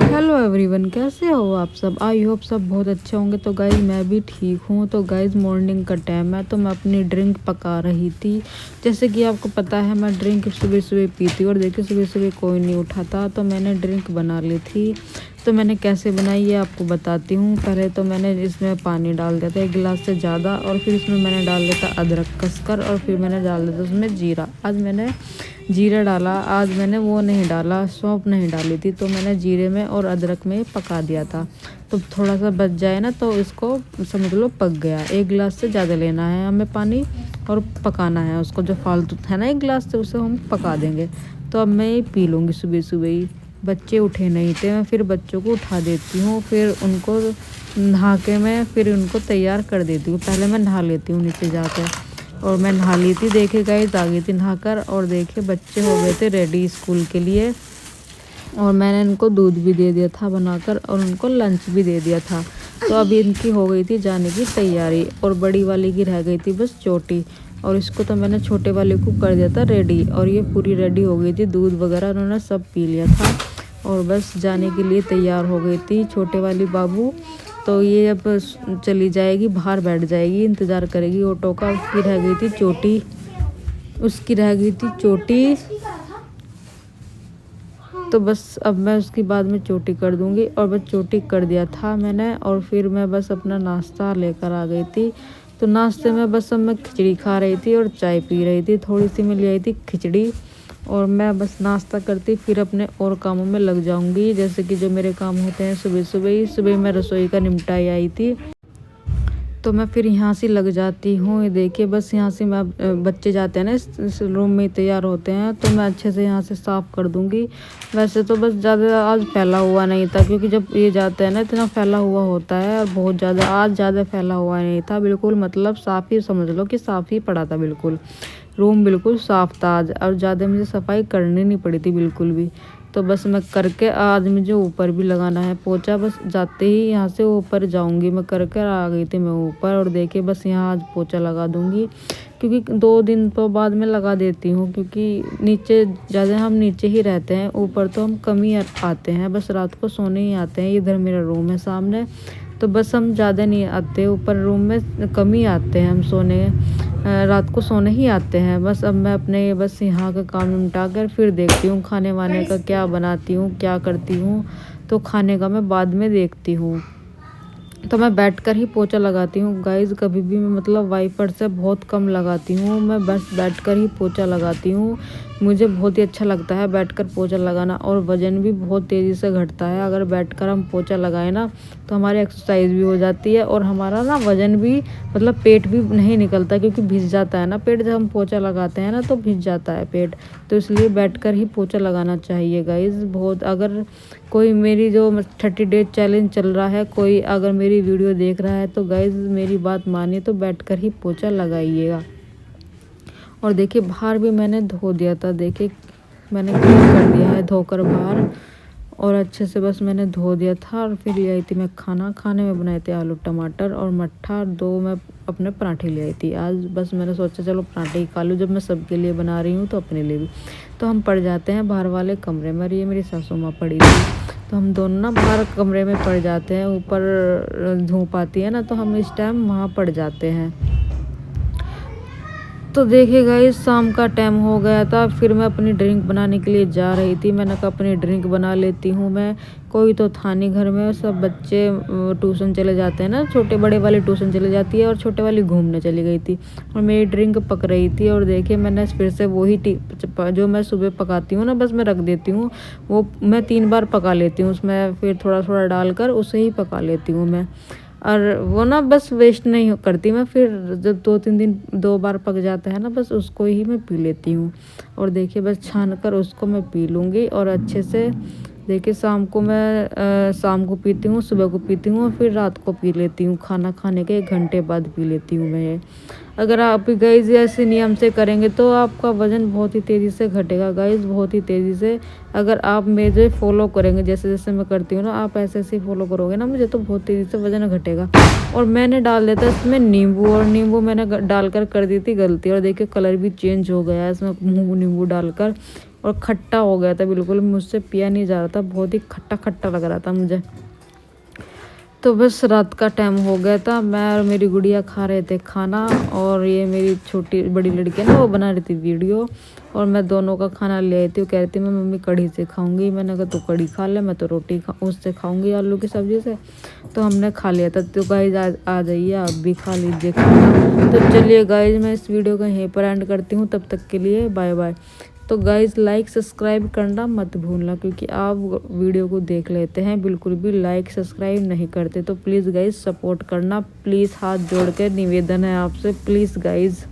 Hello everyone, कैसे हो आप सब। आई होप सब बहुत अच्छे होंगे। तो गाइज मैं भी ठीक हूँ। तो गाइज मॉर्निंग का टाइम है, तो मैं अपनी ड्रिंक पका रही थी। जैसे कि आपको पता है मैं ड्रिंक सुबह सुबह पीती हूँ और देखिए सुबह सुबह कोई नहीं उठा था, तो मैंने ड्रिंक बना ली थी। तो मैंने कैसे बनाई ये आपको बताती हूँ। पहले तो मैंने इसमें पानी डाल दिया था 1 गिलास से ज़्यादा, और फिर इसमें मैंने डाल दिया था अदरक कसकर, और फिर मैंने डाल दिया था उसमें जीरा। आज मैंने जीरा डाला, आज मैंने वो नहीं डाला, सौंफ नहीं डाली थी। तो मैंने जीरे में और अदरक में पका दिया था। तो थोड़ा सा बच जाए ना तो इसको समझ लो पक गया। 1 गिलास से ज़्यादा लेना है हमें पानी और पकाना है उसको। जो फालतू है ना 1 गिलास से उसे हम पका देंगे। तो अब मैं ये पी लूँगी सुबह सुबह ही। बच्चे उठे नहीं थे, मैं फिर बच्चों को उठा देती हूँ, फिर उनको नहा के मैं फिर उनको तैयार कर देती हूँ। पहले मैं नहा लेती हूँ नीचे जाकर, और मैं नहा ली थी। देखे गाइस आ गई थी नहाकर, और देखे बच्चे हो गए थे रेडी स्कूल के लिए। और मैंने इनको दूध भी दे दिया था बनाकर, और उनको लंच भी दे दिया था। तो अभी इनकी हो गई थी जाने की तैयारी, और बड़ी वाली की रह गई थी बस चोटी। और इसको तो मैंने छोटे वाले को कर दिया था रेडी, और ये पूरी रेडी हो गई थी। दूध वगैरह उन्होंने सब पी लिया था, और बस जाने के लिए तैयार हो गई थी छोटे वाली बाबू। तो ये अब चली जाएगी, बाहर बैठ जाएगी, इंतज़ार करेगी ऑटो का। उसकी रह गई थी चोटी, उसकी रह गई थी चोटी। तो बस अब मैं उसकी बाद में चोटी कर दूंगी, और बस चोटी कर दिया था मैंने। और फिर मैं बस अपना नाश्ता लेकर आ गई थी। तो नाश्ते में बस अब मैं खिचड़ी खा रही थी और चाय पी रही थी। थोड़ी सी मैं ले आई थी खिचड़ी, और मैं बस नाश्ता करती फिर अपने और कामों में लग जाऊंगी। जैसे कि जो मेरे काम होते हैं सुबह सुबह ही। सुबह मैं रसोई का निपटाई आई थी, तो मैं फिर यहाँ से लग जाती हूँ। ये देखिए बस यहाँ से मैं बच्चे जाते हैं ना इस रूम में तैयार होते हैं, तो मैं अच्छे से यहाँ से साफ़ कर दूँगी। वैसे तो बस ज़्यादा आज फैला हुआ नहीं था, क्योंकि जब ये जाते हैं ना इतना फैला हुआ होता है, और बहुत ज़्यादा आज ज़्यादा फैला हुआ नहीं था बिल्कुल। मतलब साफ़ ही समझ लो कि साफ़ ही पड़ा था बिल्कुल। रूम बिल्कुल साफ़ था आज, और ज़्यादा मुझे सफाई करनी नहीं पड़ी थी बिल्कुल भी। तो बस मैं करके आज मुझे ऊपर भी लगाना है पोछा। बस जाते ही यहाँ से ऊपर जाऊंगी मैं, कर कर आ गई थी मैं ऊपर। और देखिए बस यहाँ आज पोछा लगा दूंगी, क्योंकि 2 दिन तो बाद में लगा देती हूँ, क्योंकि नीचे ज़्यादा हम नीचे ही रहते हैं, ऊपर तो हम कम ही आते हैं। बस रात को सोने ही आते हैं। इधर मेरा रूम है सामने, तो बस हम ज़्यादा नहीं आते ऊपर, रूम में कम ही आते हैं हम सोने। रात को सोने ही आते हैं। बस अब मैं अपने बस यहाँ का काम निपटा कर फिर देखती हूँ खाने वाने का क्या बनाती हूँ, क्या करती हूँ। तो खाने का मैं बाद में देखती हूँ। तो मैं बैठकर ही पोछा लगाती हूँ गाइज़। कभी भी मैं मतलब वाइपर से बहुत कम लगाती हूँ, मैं बस बैठकर ही पोछा लगाती हूँ। मुझे बहुत ही अच्छा लगता है बैठकर पोछा लगाना, और वज़न भी बहुत तेज़ी से घटता है अगर बैठकर हम पोछा लगाएं ना। तो हमारी एक्सरसाइज भी हो जाती है, और हमारा ना वज़न भी मतलब पेट भी नहीं निकलता, क्योंकि भिज जाता है ना पेट। जब हम पोछा लगाते हैं ना तो भिज जाता है पेट। तो इसलिए बैठकर ही पोछा लगाना चाहिए गाइज़। बहुत अगर कोई मेरी जो 30 डेज चैलेंज चल रहा है, कोई अगर मेरी वीडियो देख रहा है, तो गाइज़ मेरी बात मानिए तो बैठकर ही पोछा लगाइएगा। और देखिए बाहर भी मैंने धो दिया था। देखिए मैंने क्लीन कर दिया है धोकर बाहर, और अच्छे से बस मैंने धो दिया था। और फिर ले आई थी मैं खाना। खाने में बनाए थे आलू टमाटर और मट्ठा, 2 मैं अपने पराठे ले आई थी आज। बस मैंने सोचा चलो पराठे ही खा लूँ, जब मैं सबके लिए बना रही हूँ तो अपने लिए भी। तो हम पड़ जाते हैं बाहर वाले कमरे में। ये मेरी सासू माँ पड़ी थी, तो हम दोनों ना बाहर कमरे में पड़ जाते हैं। ऊपर धूप आती है ना, तो हम इस टाइम वहाँ पड़ जाते हैं। तो देखिए गाइस शाम का टाइम हो गया था, फिर मैं अपनी ड्रिंक बनाने के लिए जा रही थी। मैंने कहा अपनी ड्रिंक बना लेती हूँ मैं। कोई तो था नहीं घर में, सब बच्चे ट्यूशन चले जाते हैं ना, छोटे बड़े वाली ट्यूशन चली जाती है, और छोटे वाली घूमने चली गई थी, और मेरी ड्रिंक पक रही थी। और देखिए मैंने फिर से वही जो मैं सुबह पकाती हूँ ना, बस मैं रख देती हूँ। वो मैं 3 बार पका लेती हूँ, उसमें फिर थोड़ा थोड़ा डालकर उसे ही पका लेती हूँ मैं। और वो ना बस वेस्ट नहीं करती मैं, फिर जब 2-3 दिन 2 बार पक जाता है ना, बस उसको ही मैं पी लेती हूँ। और देखिए बस छान कर उसको मैं पी लूँगी, और अच्छे से। देखिए शाम को मैं शाम को पीती हूँ, सुबह को पीती हूँ, और फिर रात को पी लेती हूँ। खाना खाने के 1 घंटे बाद पी लेती हूँ मैं। अगर आप भी गाइज़ ऐसे नियम से करेंगे तो आपका वज़न बहुत ही तेज़ी से घटेगा गाइज़, बहुत ही तेज़ी से। अगर आप मेरे फॉलो करेंगे जैसे जैसे मैं करती हूँ ना, आप ऐसे ऐसे फॉलो करोगे ना मुझे, तो बहुत तेज़ी से वज़न घटेगा। और मैंने डाल दिया था इसमें नींबू, और नींबू मैंने डालकर कर दी थी गलती, और देखिए कलर भी चेंज हो गया है इसमें नींबू डालकर। और खट्टा हो गया था बिल्कुल, मुझसे पिया नहीं जा रहा था, बहुत ही खट्टा खट्टा लग रहा था मुझे। तो बस रात का टाइम हो गया था, मैं और मेरी गुड़िया खा रहे थे खाना, और ये मेरी छोटी बड़ी लड़की है ना, वो बना रही थी वीडियो, और मैं दोनों का खाना ले आई थी। वो कह रही थी मैं मम्मी कढ़ी से खाऊंगी, मैंने कहा तू कढ़ी खा ले, मैं तो रोटी उससे खाऊंगी आलू की सब्जी से। तो हमने खा लिया था। तो गाइज आ जाइए, आप भी खा लीजिए खाना। तो चलिए गाइज, मैं इस वीडियो को यहीं पर एंड करती हूँ, तब तक के लिए बाय बाय। तो गाइज़ लाइक सब्सक्राइब करना मत भूलना, क्योंकि आप वीडियो को देख लेते हैं बिल्कुल भी लाइक सब्सक्राइब नहीं करते। तो प्लीज़ गाइज़ सपोर्ट करना, प्लीज़ हाथ जोड़ के निवेदन है आपसे, प्लीज़ गाइज़।